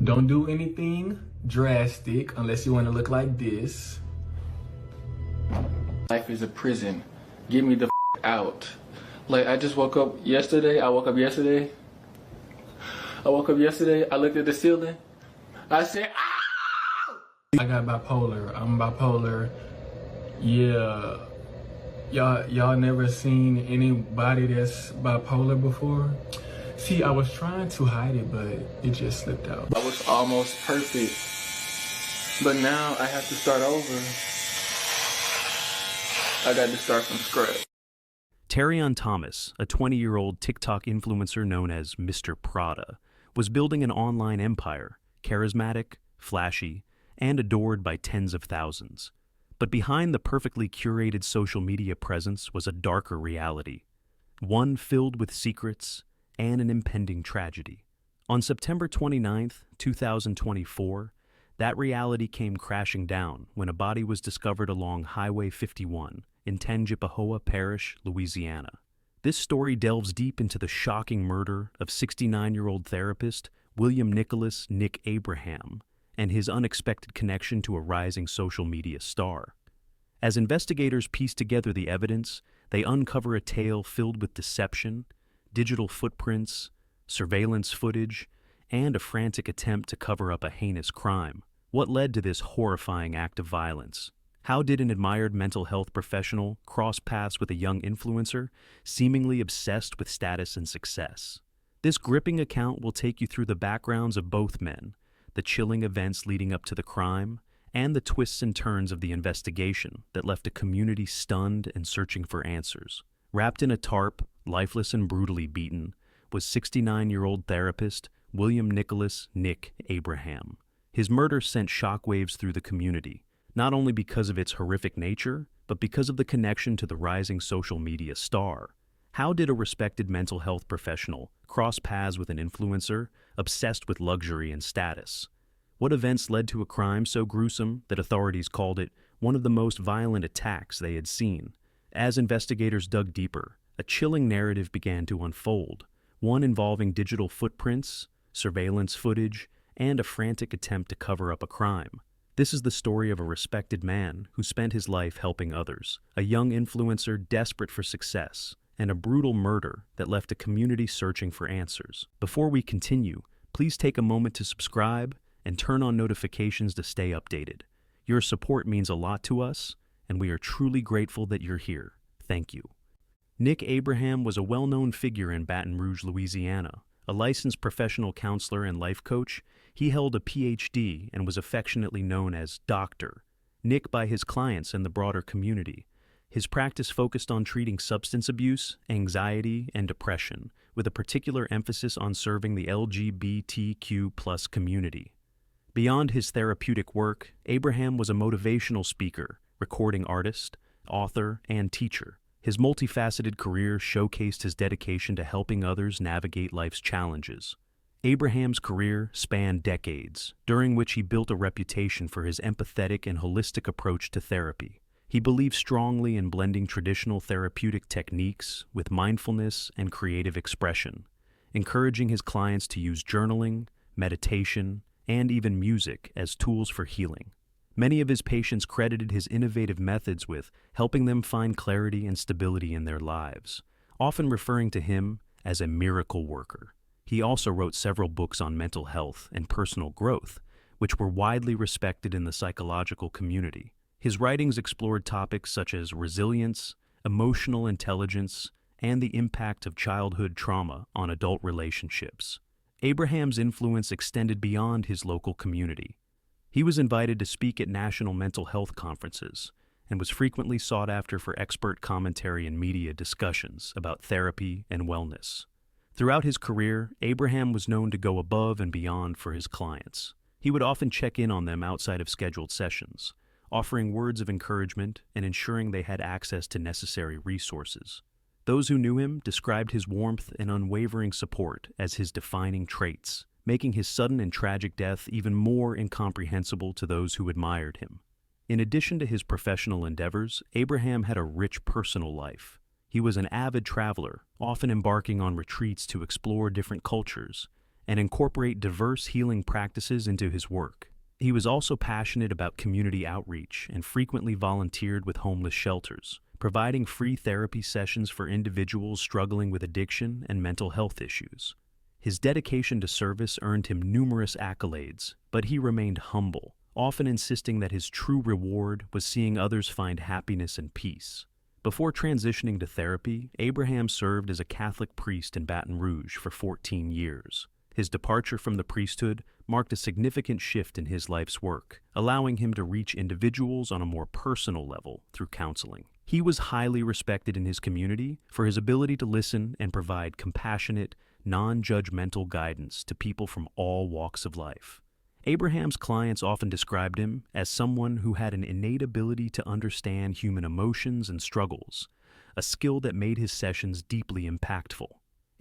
Don't do anything drastic unless you want to look like this. Life is a prison. Get me the out. Like, I just woke up yesterday. I looked at the ceiling. I said, ah! I got bipolar. I'm bipolar. Yeah. Y'all never seen anybody that's bipolar before? See, I was trying to hide it, but it just slipped out. I was almost perfect, but now I have to start over. I got to start from scratch. Terrion Thomas, a 20-year-old TikTok influencer known as Mr. Prada, was building an online empire, charismatic, flashy, and adored by tens of thousands. But behind the perfectly curated social media presence was a darker reality, one filled with secrets and an impending tragedy. On September 29, 2024, that reality came crashing down when a body was discovered along Highway 51 in Tangipahoa Parish, Louisiana. This story delves deep into the shocking murder of 69-year-old therapist William Nicholas "Nick" Abraham and his unexpected connection to a rising social media star. As investigators piece together the evidence, they uncover a tale filled with deception, digital footprints, surveillance footage, and a frantic attempt to cover up a heinous crime. What led to this horrifying act of violence? How did an admired mental health professional cross paths with a young influencer, seemingly obsessed with status and success? This gripping account will take you through the backgrounds of both men, the chilling events leading up to the crime, and the twists and turns of the investigation that left a community stunned and searching for answers. Wrapped in a tarp, lifeless and brutally beaten, was 69-year-old therapist William Nicholas "Nick" Abraham. His murder sent shockwaves through the community, not only because of its horrific nature, but because of the connection to the rising social media star. How did a respected mental health professional cross paths with an influencer obsessed with luxury and status? What events led to a crime so gruesome that authorities called it one of the most violent attacks they had seen? As investigators dug deeper, a chilling narrative began to unfold, one involving digital footprints, surveillance footage, and a frantic attempt to cover up a crime. This is the story of a respected man who spent his life helping others, a young influencer desperate for success, and a brutal murder that left a community searching for answers. Before we continue, please take a moment to subscribe and turn on notifications to stay updated. Your support means a lot to us, and we are truly grateful that you're here. Thank you. Nick Abraham was a well-known figure in Baton Rouge, Louisiana. A licensed professional counselor and life coach, he held a PhD and was affectionately known as Dr. Nick by his clients and the broader community. His practice focused on treating substance abuse, anxiety, and depression, with a particular emphasis on serving the LGBTQ+ community. Beyond his therapeutic work, Abraham was a motivational speaker, recording artist, author, and teacher. His multifaceted career showcased his dedication to helping others navigate life's challenges. Abraham's career spanned decades, during which he built a reputation for his empathetic and holistic approach to therapy. He believed strongly in blending traditional therapeutic techniques with mindfulness and creative expression, encouraging his clients to use journaling, meditation, and even music as tools for healing. Many of his patients credited his innovative methods with helping them find clarity and stability in their lives, often referring to him as a miracle worker. He also wrote several books on mental health and personal growth, which were widely respected in the psychological community. His writings explored topics such as resilience, emotional intelligence, and the impact of childhood trauma on adult relationships. Abraham's influence extended beyond his local community. He was invited to speak at national mental health conferences and was frequently sought after for expert commentary and media discussions about therapy and wellness. Throughout his career, Abraham was known to go above and beyond for his clients. He would often check in on them outside of scheduled sessions, offering words of encouragement and ensuring they had access to necessary resources. Those who knew him described his warmth and unwavering support as his defining traits, making his sudden and tragic death even more incomprehensible to those who admired him. In addition to his professional endeavors, Abraham had a rich personal life. He was an avid traveler, often embarking on retreats to explore different cultures, and incorporate diverse healing practices into his work. He was also passionate about community outreach and frequently volunteered with homeless shelters, providing free therapy sessions for individuals struggling with addiction and mental health issues. His dedication to service earned him numerous accolades, but he remained humble, often insisting that his true reward was seeing others find happiness and peace. Before transitioning to therapy, Abraham served as a Catholic priest in Baton Rouge for 14 years. His departure from the priesthood marked a significant shift in his life's work, allowing him to reach individuals on a more personal level through counseling. He was highly respected in his community for his ability to listen and provide compassionate, non-judgmental guidance to people from all walks of life. Abraham's clients often described him as someone who had an innate ability to understand human emotions and struggles, a skill that made his sessions deeply impactful.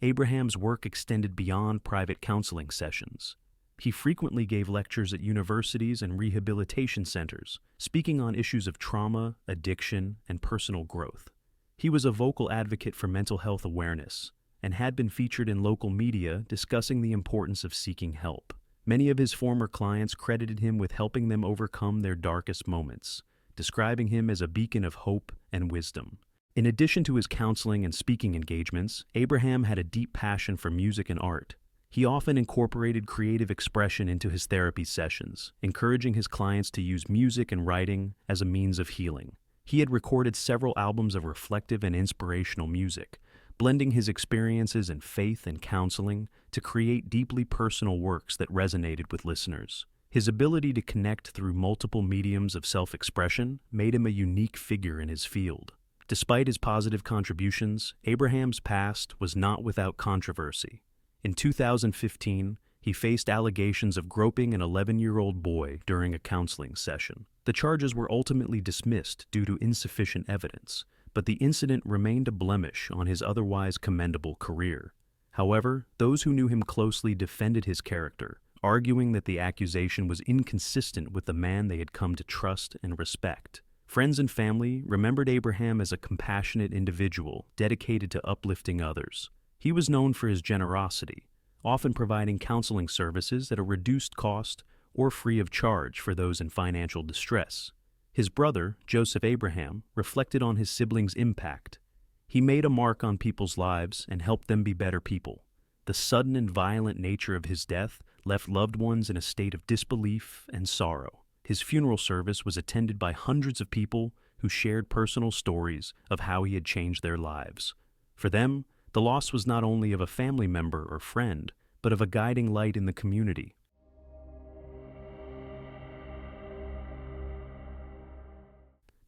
Abraham's work extended beyond private counseling sessions. He frequently gave lectures at universities and rehabilitation centers, speaking on issues of trauma, addiction, and personal growth. He was a vocal advocate for mental health awareness and had been featured in local media discussing the importance of seeking help. Many of his former clients credited him with helping them overcome their darkest moments, describing him as a beacon of hope and wisdom. In addition to his counseling and speaking engagements, Abraham had a deep passion for music and art. He often incorporated creative expression into his therapy sessions, encouraging his clients to use music and writing as a means of healing. He had recorded several albums of reflective and inspirational music, blending his experiences in faith and counseling to create deeply personal works that resonated with listeners. His ability to connect through multiple mediums of self-expression made him a unique figure in his field. Despite his positive contributions, Abraham's past was not without controversy. In 2015, he faced allegations of groping an 11-year-old boy during a counseling session. The charges were ultimately dismissed due to insufficient evidence, but the incident remained a blemish on his otherwise commendable career. However, those who knew him closely defended his character, arguing that the accusation was inconsistent with the man they had come to trust and respect. Friends and family remembered Abraham as a compassionate individual dedicated to uplifting others. He was known for his generosity, often providing counseling services at a reduced cost or free of charge for those in financial distress. His brother, Joseph Abraham, reflected on his siblings' impact. He made a mark on people's lives and helped them be better people. The sudden and violent nature of his death left loved ones in a state of disbelief and sorrow. His funeral service was attended by hundreds of people who shared personal stories of how he had changed their lives. For them, the loss was not only of a family member or friend, but of a guiding light in the community.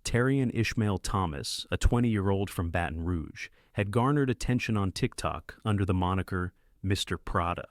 Terrian Ishmael Thomas, a 20-year-old from Baton Rouge, had garnered attention on TikTok under the moniker Mr. Prada.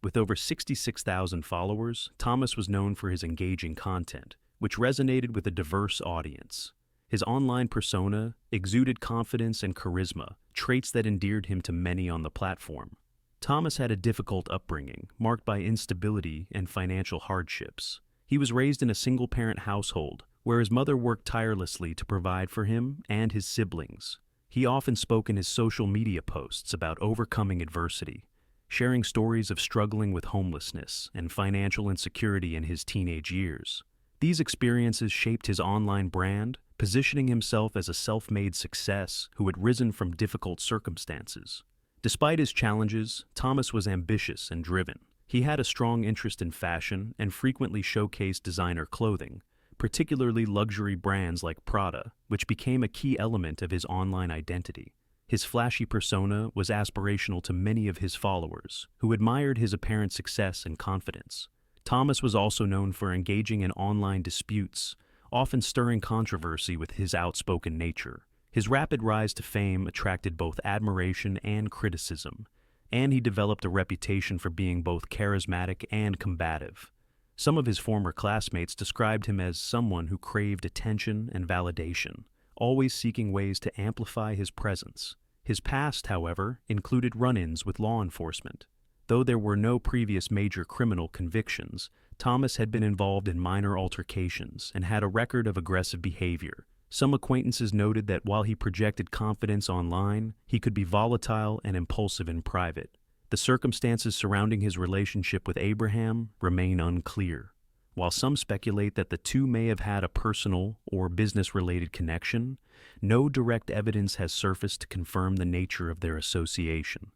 With over 66,000 followers, Thomas was known for his engaging content, which resonated with a diverse audience. His online persona exuded confidence and charisma, traits that endeared him to many on the platform. Thomas had a difficult upbringing, marked by instability and financial hardships. He was raised in a single-parent household, where his mother worked tirelessly to provide for him and his siblings. He often spoke in his social media posts about overcoming adversity, sharing stories of struggling with homelessness and financial insecurity in his teenage years. These experiences shaped his online brand, positioning himself as a self-made success who had risen from difficult circumstances. Despite his challenges, Thomas was ambitious and driven. He had a strong interest in fashion and frequently showcased designer clothing, particularly luxury brands like Prada, which became a key element of his online identity. His flashy persona was aspirational to many of his followers, who admired his apparent success and confidence. Thomas was also known for engaging in online disputes, often stirring controversy with his outspoken nature. His rapid rise to fame attracted both admiration and criticism, and he developed a reputation for being both charismatic and combative. Some of his former classmates described him as someone who craved attention and validation, always seeking ways to amplify his presence. His past, however, included run-ins with law enforcement. Though there were no previous major criminal convictions, Thomas had been involved in minor altercations and had a record of aggressive behavior. Some acquaintances noted that while he projected confidence online, he could be volatile and impulsive in private. The circumstances surrounding his relationship with Abraham remain unclear. While some speculate that the two may have had a personal or business-related connection, no direct evidence has surfaced to confirm the nature of their association.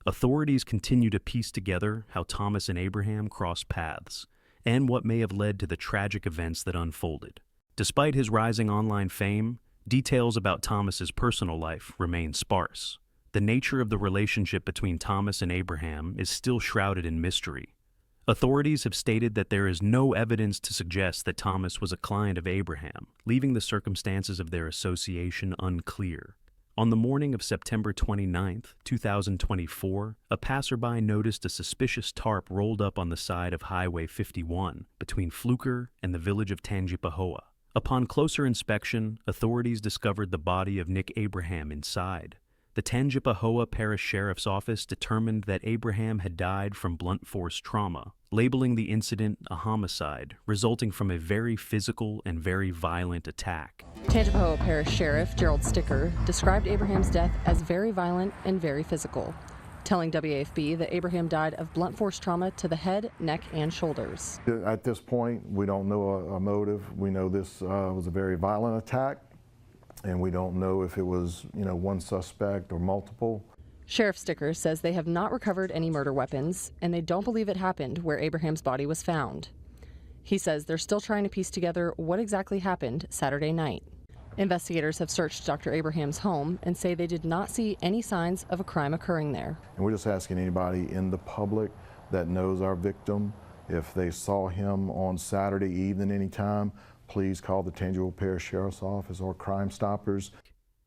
Authorities continue to piece together how Thomas and Abraham crossed paths, and what may have led to the tragic events that unfolded. Despite his rising online fame, details about Thomas's personal life remain sparse. The nature of the relationship between Thomas and Abraham is still shrouded in mystery. Authorities have stated that there is no evidence to suggest that Thomas was a client of Abraham, leaving the circumstances of their association unclear. On the morning of September 29, 2024, a passerby noticed a suspicious tarp rolled up on the side of Highway 51 between Fluker and the village of Tangipahoa. Upon closer inspection, authorities discovered the body of Nick Abraham inside. The Tangipahoa Parish Sheriff's Office determined that Abraham had died from blunt force trauma, labeling the incident a homicide resulting from a very physical and very violent attack. Tangipahoa Parish Sheriff Gerald Sticker described Abraham's death as very violent and very physical, telling WAFB that Abraham died of blunt force trauma to the head, neck, and shoulders. At this point, we don't know a motive. We know this was a very violent attack, and we don't know if it was, one suspect or multiple. Sheriff Sticker says they have not recovered any murder weapons, and they don't believe it happened where Abraham's body was found. He says they're still trying to piece together what exactly happened Saturday night. Investigators have searched Dr. Abraham's home and say they did not see any signs of a crime occurring there. And we're just asking anybody in the public that knows our victim, if they saw him on Saturday evening anytime, please call the Tangipahoa Parish Sheriff's Office or Crime Stoppers.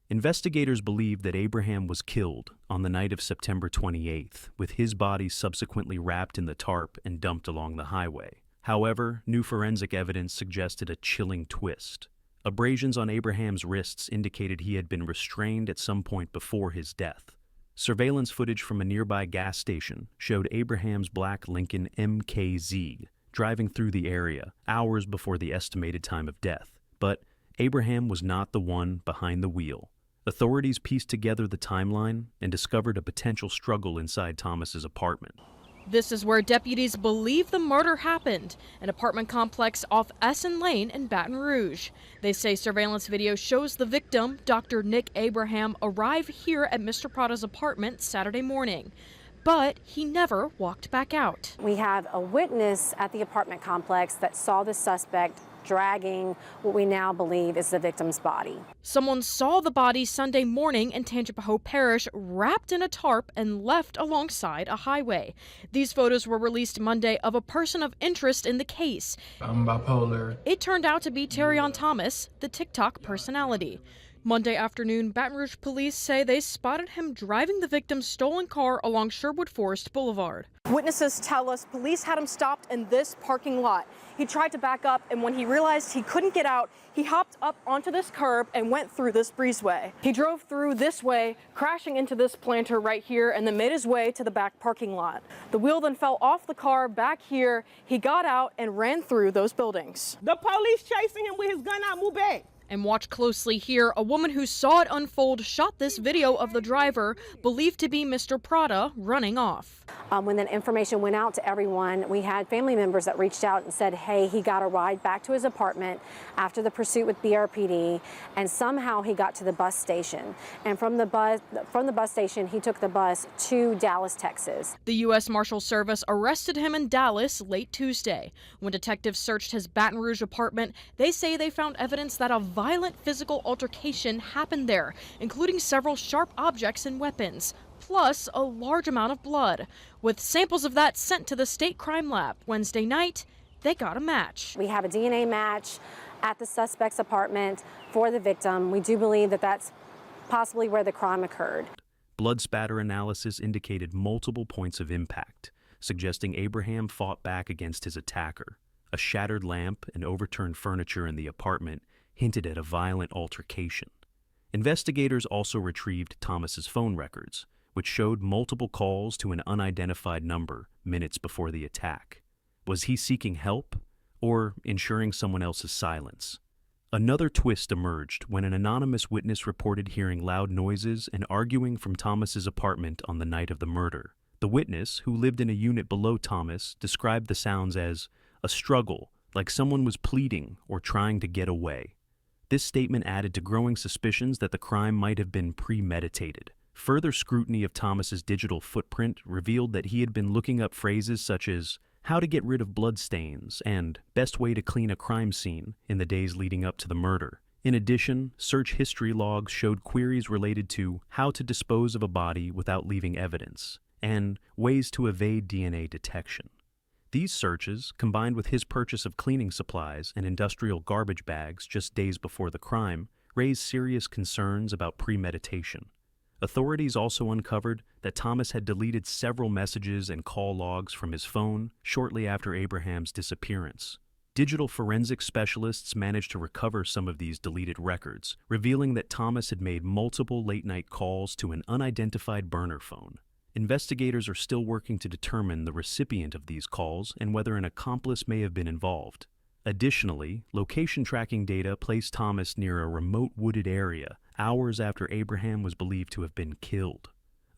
Investigators believe that Abraham was killed on the night of September 28th, with his body subsequently wrapped in the tarp and dumped along the highway. However, new forensic evidence suggested a chilling twist. Abrasions on Abraham's wrists indicated he had been restrained at some point before his death. Surveillance footage from a nearby gas station showed Abraham's black Lincoln MKZ driving through the area hours before the estimated time of death. But Abraham was not the one behind the wheel. Authorities pieced together the timeline and discovered a potential struggle inside Thomas's apartment. This is where deputies believe the murder happened, an apartment complex off Essen Lane in Baton Rouge. They say surveillance video shows the victim, Dr. Nick Abraham, arrive here at Mr. Prada's apartment Saturday morning. But he never walked back out. We have a witness at the apartment complex that saw the suspect dragging what we now believe is the victim's body. Someone saw the body Sunday morning in Tangipahoa Parish wrapped in a tarp and left alongside a highway. These photos were released Monday of a person of interest in the case. I'm bipolar. It turned out to be Terrion Thomas, the TikTok personality. Monday afternoon, Baton Rouge police say they spotted him driving the victim's stolen car along Sherwood Forest Boulevard. Witnesses tell us police had him stopped in this parking lot. He tried to back up, and when he realized he couldn't get out, he hopped up onto this curb and went through this breezeway. He drove through this way, crashing into this planter right here, and then made his way to the back parking lot. The wheel then fell off the car back here. He got out and ran through those buildings. The police chasing him with his gun out, move back. And watch closely here, a woman who saw it unfold shot this video of the driver, believed to be Mr. Prada, running off. When that information went out to everyone, we had family members that reached out and said, hey, he got a ride back to his apartment after the pursuit with BRPD, and somehow he got to the bus station. And from the bus station, he took the bus to Dallas, Texas. The U.S. Marshal Service arrested him in Dallas late Tuesday. When detectives searched his Baton Rouge apartment, they say they found evidence that a violent physical altercation happened there, including several sharp objects and weapons, plus a large amount of blood. With samples of that sent to the state crime lab Wednesday night, they got a match. We have a DNA match at the suspect's apartment for the victim. We do believe that that's possibly where the crime occurred. Blood spatter analysis indicated multiple points of impact, suggesting Abraham fought back against his attacker. A shattered lamp and overturned furniture in the apartment hinted at a violent altercation. Investigators also retrieved Thomas's phone records, which showed multiple calls to an unidentified number minutes before the attack. Was he seeking help or ensuring someone else's silence? Another twist emerged when an anonymous witness reported hearing loud noises and arguing from Thomas's apartment on the night of the murder. The witness, who lived in a unit below Thomas, described the sounds as a struggle, like someone was pleading or trying to get away. This statement added to growing suspicions that the crime might have been premeditated. Further scrutiny of Thomas's digital footprint revealed that he had been looking up phrases such as how to get rid of bloodstains and best way to clean a crime scene in the days leading up to the murder. In addition, search history logs showed queries related to how to dispose of a body without leaving evidence and ways to evade DNA detection. These searches, combined with his purchase of cleaning supplies and industrial garbage bags just days before the crime, raised serious concerns about premeditation. Authorities also uncovered that Thomas had deleted several messages and call logs from his phone shortly after Abraham's disappearance. Digital forensics specialists managed to recover some of these deleted records, revealing that Thomas had made multiple late-night calls to an unidentified burner phone. Investigators are still working to determine the recipient of these calls and whether an accomplice may have been involved. Additionally, location tracking data placed Thomas near a remote wooded area hours after Abraham was believed to have been killed.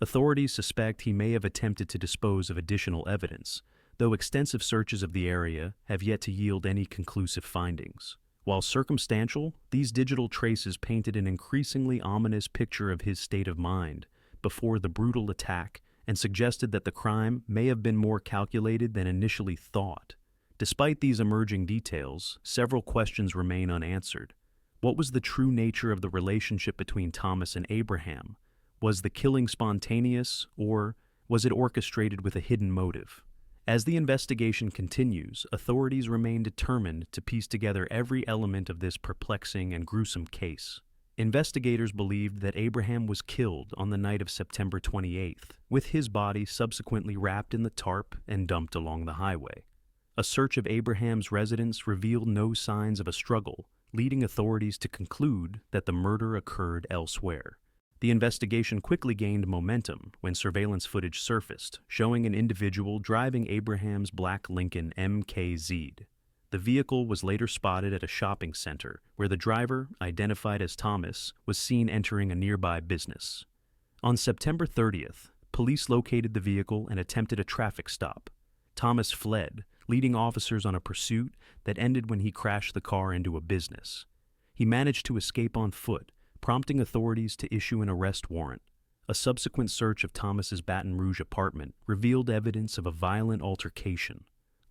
Authorities suspect he may have attempted to dispose of additional evidence, though extensive searches of the area have yet to yield any conclusive findings. While circumstantial, these digital traces painted an increasingly ominous picture of his state of mind before the brutal attack and suggested that the crime may have been more calculated than initially thought. Despite these emerging details, several questions remain unanswered. What was the true nature of the relationship between Thomas and Abraham? Was the killing spontaneous, or was it orchestrated with a hidden motive? As the investigation continues, authorities remain determined to piece together every element of this perplexing and gruesome case. Investigators believed that Abraham was killed on the night of September 28th, with his body subsequently wrapped in the tarp and dumped along the highway. A search of Abraham's residence revealed no signs of a struggle, leading authorities to conclude that the murder occurred elsewhere. The investigation quickly gained momentum when surveillance footage surfaced, showing an individual driving Abraham's black Lincoln MKZ. The vehicle was later spotted at a shopping center, where the driver, identified as Thomas, was seen entering a nearby business. On September 30th, police located the vehicle and attempted a traffic stop. Thomas fled, leading officers on a pursuit that ended when he crashed the car into a business. He managed to escape on foot, prompting authorities to issue an arrest warrant. A subsequent search of Thomas's Baton Rouge apartment revealed evidence of a violent altercation.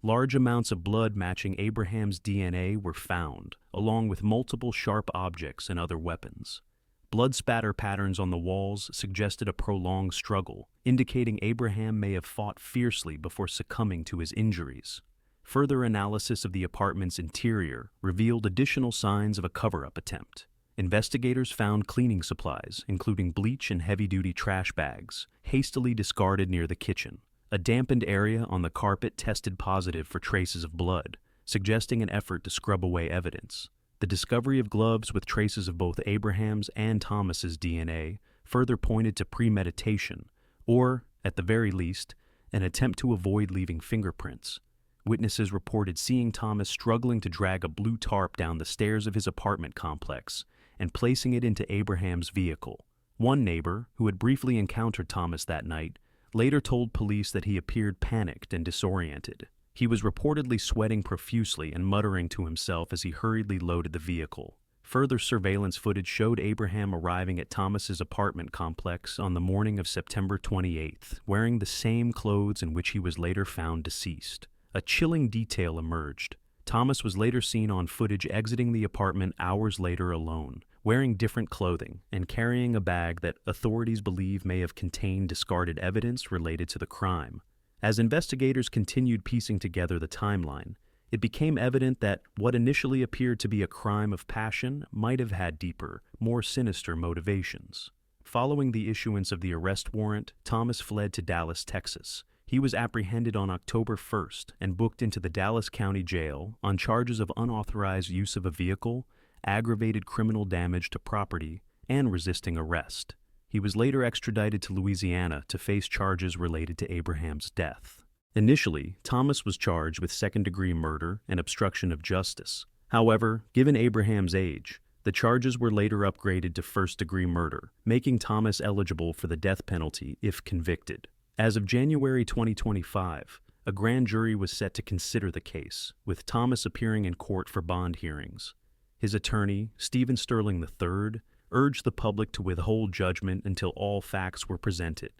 Large amounts of blood matching Abraham's DNA were found, along with multiple sharp objects and other weapons. Blood spatter patterns on the walls suggested a prolonged struggle, indicating Abraham may have fought fiercely before succumbing to his injuries. Further analysis of the apartment's interior revealed additional signs of a cover-up attempt. Investigators found cleaning supplies, including bleach and heavy-duty trash bags, hastily discarded near the kitchen. A dampened area on the carpet tested positive for traces of blood, suggesting an effort to scrub away evidence. The discovery of gloves with traces of both Abraham's and Thomas's DNA further pointed to premeditation, or, at the very least, an attempt to avoid leaving fingerprints. Witnesses reported seeing Thomas struggling to drag a blue tarp down the stairs of his apartment complex and placing it into Abraham's vehicle. One neighbor, who had briefly encountered Thomas that night, later told police that he appeared panicked and disoriented. He was reportedly sweating profusely and muttering to himself as he hurriedly loaded the vehicle. Further surveillance footage showed Abraham arriving at Thomas's apartment complex on the morning of September 28th, wearing the same clothes in which he was later found deceased. A chilling detail emerged. Thomas was later seen on footage exiting the apartment hours later alone, wearing different clothing and carrying a bag that authorities believe may have contained discarded evidence related to the crime. As investigators continued piecing together the timeline, it became evident that what initially appeared to be a crime of passion might have had deeper, more sinister motivations. Following the issuance of the arrest warrant, Thomas fled to Dallas, Texas. He was apprehended on October 1st and booked into the Dallas County Jail on charges of unauthorized use of a vehicle, aggravated criminal damage to property, and resisting arrest. He was later extradited to Louisiana to face charges related to Abraham's death. Initially, Thomas was charged with second-degree murder and obstruction of justice. However, given Abraham's age, the charges were later upgraded to first-degree murder, making Thomas eligible for the death penalty if convicted. As of January 2025, a grand jury was set to consider the case, with Thomas appearing in court for bond hearings. His attorney, Stephen Sterling III, urged the public to withhold judgment until all facts were presented,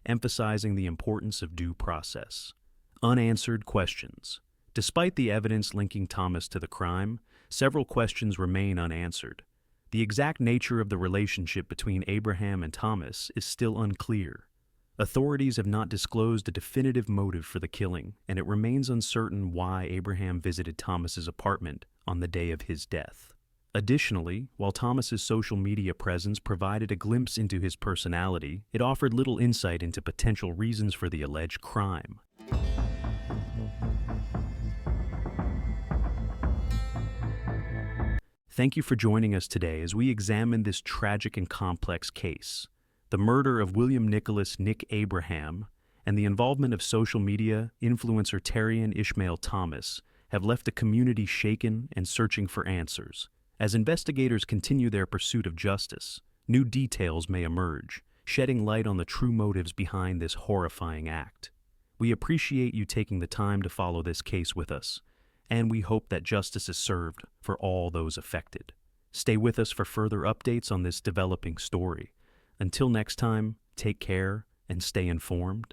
emphasizing the importance of due process. Unanswered questions. Despite the evidence linking Thomas to the crime, several questions remain unanswered. The exact nature of the relationship between Abraham and Thomas is still unclear. Authorities have not disclosed a definitive motive for the killing, and it remains uncertain why Abraham visited Thomas's apartment on the day of his death. Additionally, while Thomas's social media presence provided a glimpse into his personality, it offered little insight into potential reasons for the alleged crime. Thank you for joining us today as we examine this tragic and complex case. The murder of William Nicholas "Nick" Abraham and the involvement of social media influencer Terrian Ishmael Thomas have left the community shaken and searching for answers. As investigators continue their pursuit of justice, new details may emerge, shedding light on the true motives behind this horrifying act. We appreciate you taking the time to follow this case with us, and we hope that justice is served for all those affected. Stay with us for further updates on this developing story. Until next time, take care and stay informed.